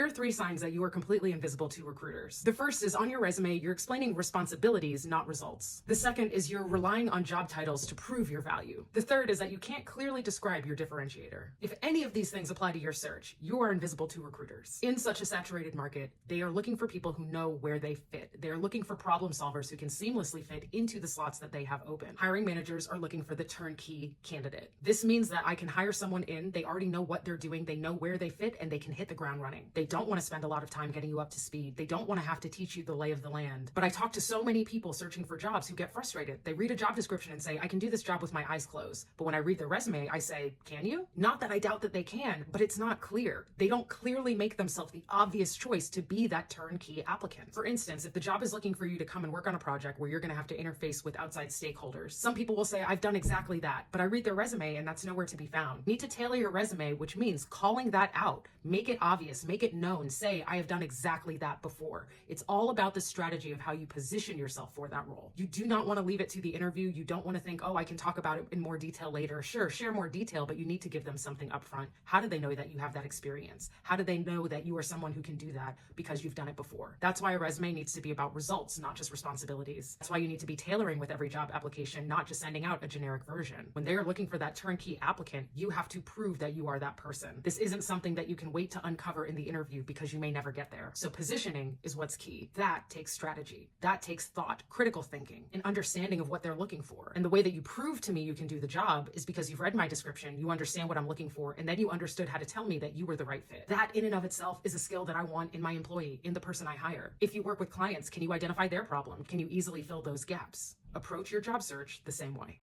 Here are 3 signs that you are completely invisible to recruiters. The first is on your resume, you're explaining responsibilities, not results. The second is you're relying on job titles to prove your value. The third is that you can't clearly describe your differentiator. If any of these things apply to your search, you are invisible to recruiters. In such a saturated market, they are looking for people who know where they fit. They are looking for problem solvers who can seamlessly fit into the slots that they have open. Hiring managers are looking for the turnkey candidate. This means that I can hire someone in, they already know what they're doing, they know where they fit, and they can hit the ground running. They don't want to spend a lot of time getting you up to speed. They don't want to have to teach you the lay of the land. But I talk to so many people searching for jobs who get frustrated. They read a job description and say, I can do this job with my eyes closed. But when I read their resume, I say, can you? Not that I doubt that they can, but it's not clear. They don't clearly make themselves the obvious choice to be that turnkey applicant. For instance, if the job is looking for you to come and work on a project where you're going to have to interface with outside stakeholders, some people will say, I've done exactly that, but I read their resume and that's nowhere to be found. You need to tailor your resume, which means calling that out. Make it obvious, make it known. Say, I have done exactly that before. It's all about the strategy of how you position yourself for that role. You do not want to leave it to the interview. You don't want to think, oh, I can talk about it in more detail later. Sure, share more detail, but you need to give them something up front. How do they know that you have that experience? How do they know that you are someone who can do that because you've done it before? That's why a resume needs to be about results, not just responsibilities. That's why you need to be tailoring with every job application, not just sending out a generic version. When they are looking for that turnkey applicant, you have to prove that you are that person. This isn't something that you can wait to uncover in the interview because you may never get there. So positioning is what's key. That takes strategy. That takes thought, critical thinking, and understanding of what they're looking for. And the way that you prove to me you can do the job is because you've read my description, you understand what I'm looking for, and then you understood how to tell me that you were the right fit. That in and of itself is a skill that I want in my employee, in the person I hire. If you work with clients, can you identify their problem? Can you easily fill those gaps? Approach your job search the same way.